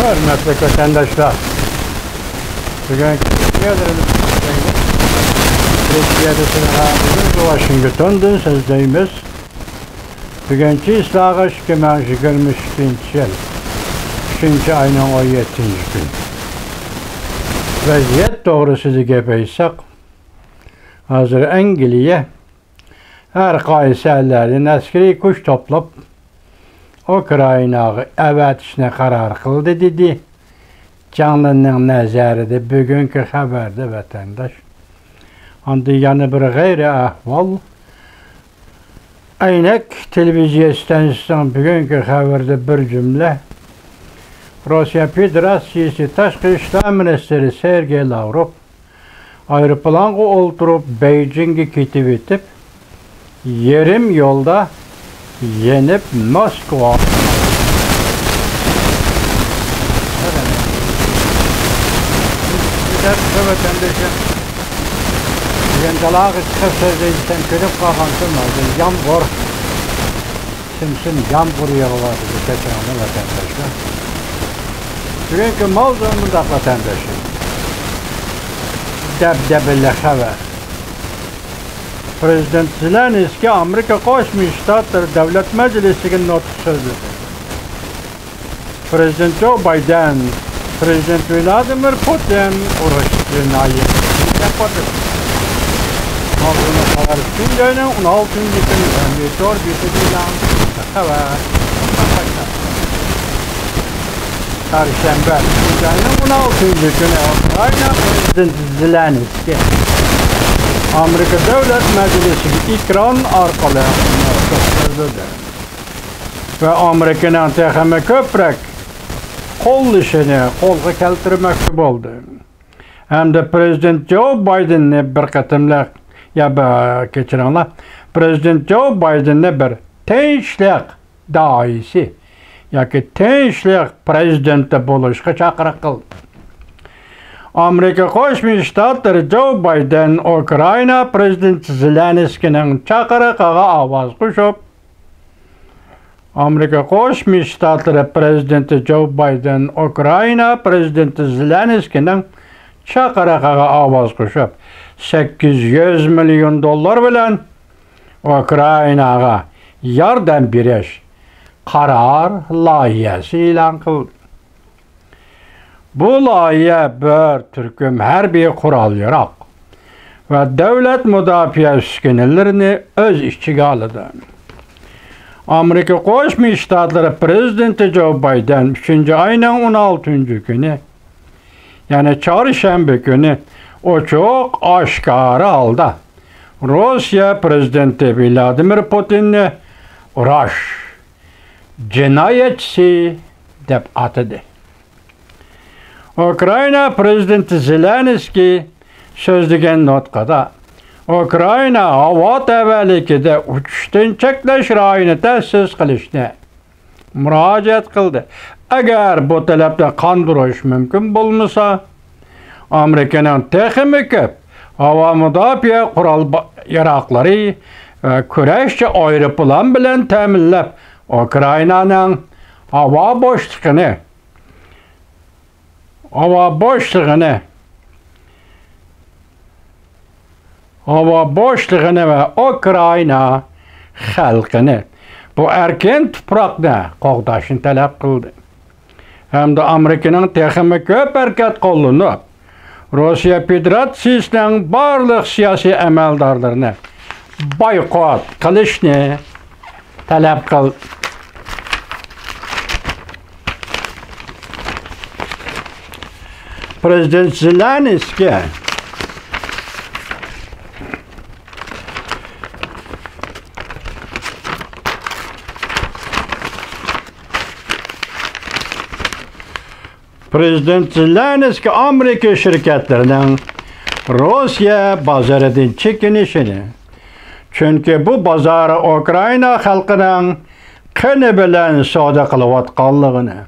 Hürmetli vatandaşlar, bugün Türkiye'de sınırlarımızın Washington'dan sözdeyimiz. Bugünkü İslağış kemanı 23 yıl, 3. ayının 17. gün. Vaziyet doğrusu gebeysek, hazır Angliya her kayserlerin askeri kuş toplayıp Ukrayna'yı evetişine karar kıldı dedi. Canlının nazarıda bugünkü haberde vatandaş. Anda yani bir gayri ahval. Aynek televizyon istasyonu bugünkü haberde bir cümle. Rusya Federasyası Taşqi İşler Ministeri Sergey Lavrov aeroplanğa oturup Beijing'e ketip etip yarım yolda yenip Moskva vatandaşım Yendalağı çıkarsa körüp kalkansın vardı. Yağmur simsim yağmur yağılardı geçen vatandaşlar. Bugünkü mavzumuzda vatandaşım debdebeli haber. Prezident Zelenskiy Amerika Qo'shma Shtatlar Davlat Majlisiga nutq so'zladi. Prezident Joe Biden, Prezident Vladimir Putin urushni aytdi. Mavzuni xabar Tunjayning 16. kuni Amerika bilan xabar. Perşembe Tunjayning 16. kuni Ukrayna Prezident Zelenskiy Amerika Davlat Majlisiga ekran orqali so'zladi. Ve Amerika'nın texmi ko'proq qo'llashini qo'lga keltirmoqchi bo'ldi. Hamda Prezident Joe Bidenni bir qatimliq kechiringlar. Prezident Joe Bidenni bir tinchlik doisi yoki tinchlik prezidenti bo'lishga chaqiriq qildi. Amerika Qo'shma Shtatlari Joe Biden Ukrayna Prezidenti Zelenskiyning chaqirig'iga ovoz qo'shib, Amerika Qo'shma Shtatlari Prezidenti Joe Biden Ukrayna Prezidenti Zelenskiyning chaqirig'iga ovoz qo'shib, $800 milyon bilan Ukraynaga yordam berish qaror loyihasi e'lon qildi. Bu loyiha bir turkum harbiy qurol-yarog' va davlat mudofaa uskunalarini o'z ichiga oladi. Amerika Qo'shma Shtatlari Prezidenti Joe Biden 3. ayning 16. kuni, yani chorshanba kuni ochiq oshkora holda Rossiya Prezidenti Vladimir Putinni urush jinoyatchisi deb atadi. Ukrayna Prezidenti Zelenskiy so'zlagan nutqida Ukrayna havo tavallikida uchishdan cheklash rayini ta'sis qilishni murojaat qildi. Agar bu talabni qondirish mumkin bo'lmasa, Amerikaning texmi ko'p havo mudofaa qurol-yaroqlari va kurashchi aeroplan bilan ta'minlab Ukraynaning havo boshlig'ini va Ukrayna xalqini bu erkin tuproqni qo'g'dashni talab qildi. Hamda Amerikaning texmi ko'p harakat qo'llanib, Rossiya Federatsiyasining barliq siyosiy amaldorlarini boykot qilishni talab qildi. Prezident Zelenskiy Amerika şirketlerinin Rusya bozoridan chekinishini, chunki bu bozor Ukrayna xalqining qini bilan savdo qilayotganligini,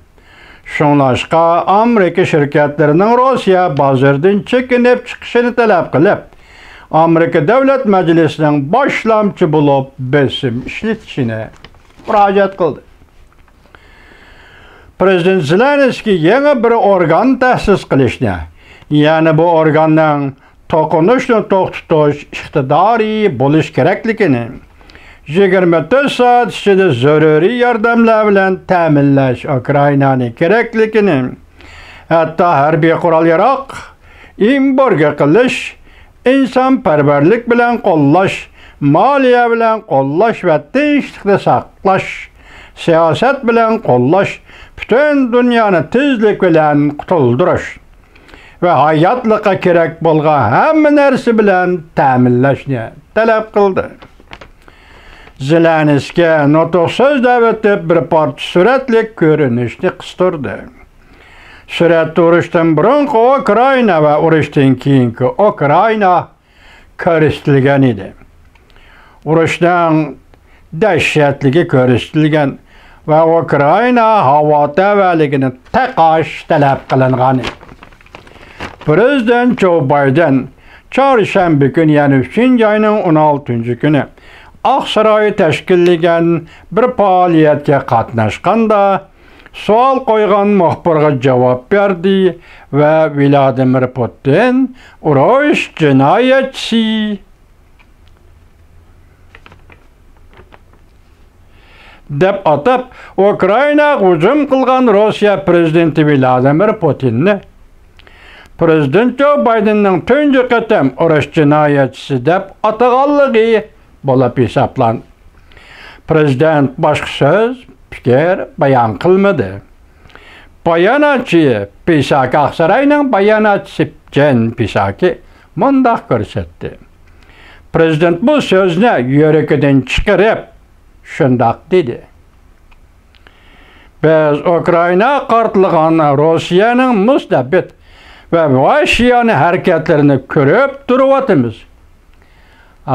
shunlashqa Amerika şirketlerining Rusya bozoridan chekinib chiqishini talab qilib, Amerika Davlat Majlisining boshlamchi bo'lib besim ishlatishini murojaat qildi. Prezident Zelenskiy yeni bir organ ta'sis qilishni, ya'ni bu organning to'qinishni to'xtatish iqtidori bo'lish kerakligini, 24 soat ichida zaruriy yordamlar bilan ta'minlash Ukrainani kerakligini, hatto harbiy qurol-yarog' importga qilish, insonparvarlik bilan qo'llash, moliya bilan qo'llash va tinchlikni saqlash, siyosat bilan qo'llash, butun dunyoni tezlik bilan qutuldirish va hayotlikqa kerak bo'lgan hamma narsa bilan ta'minlashni talab qildi. Zelenskiy nutq so'zlab o'tib bir parcha suratlik ko'rinishni qistirdi. Surat urushdan burungi Ukraina va urushdan keyingi Ukraina ko'rsatilgan edi. Urushdan dahshatligi ko'rsatilgan va Ukraina havo tavaligini taqash talab qilingan edi. Prezident Joe Biden chorshanba kuni, ya'ni 3-oyning 16-kuni Oqsaroy tashkillagan bir faoliyatga qatnashganda savol qo'ygan muxbirga javob berdi va Vladimir Putin urush jinoyatchisi deb atab Ukraina hujum qilgan Rossiya prezidenti Vladimir Putinni Prezident Joe Bidenning tunji qatam urush jinoyatchisi deb ataganligi bo'lib hisoblanadi. Prezident boshqa so'z, fikr bayon qilmadi. Bayonotchi Peskov Oqsaroyning bayonotchisi Jen Peskov mundaq ko'rsatdi. Prezident bu so'zni yuragidan chiqarib shundoq dedi. Biz Ukraina qartlig'an Rossiyaning mustabid va vahshiyona harakatlarini ko'rib turibmiz.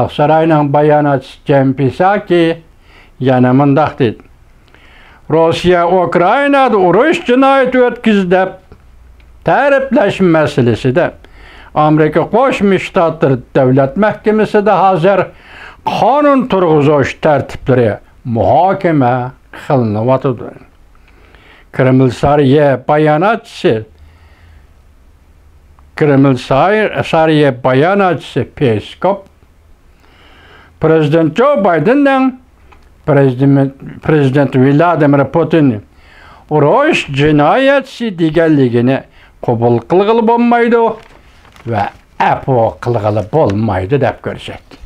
Oqsaroyning bayonotchisi Jen Peskov yana mundaq dedi. Rossiya Ukrainada urush jinoyati o'tkazdi deb ta'riflash masalasida Amerika Qo'shma Shtatlar Davlat Mahkamasida hozir qonun turg'izish tartiblari muhokama qilinyapti. Kreml Sariya bayonotchisi Peskov Prezident Joe Bidenning Prezident Vladimir Putin urush jinoyatchisi deganligini qabul qilg'ili bo'lmaydi va afv qilg'ili bo'lmaydi deb ko'rsatdi.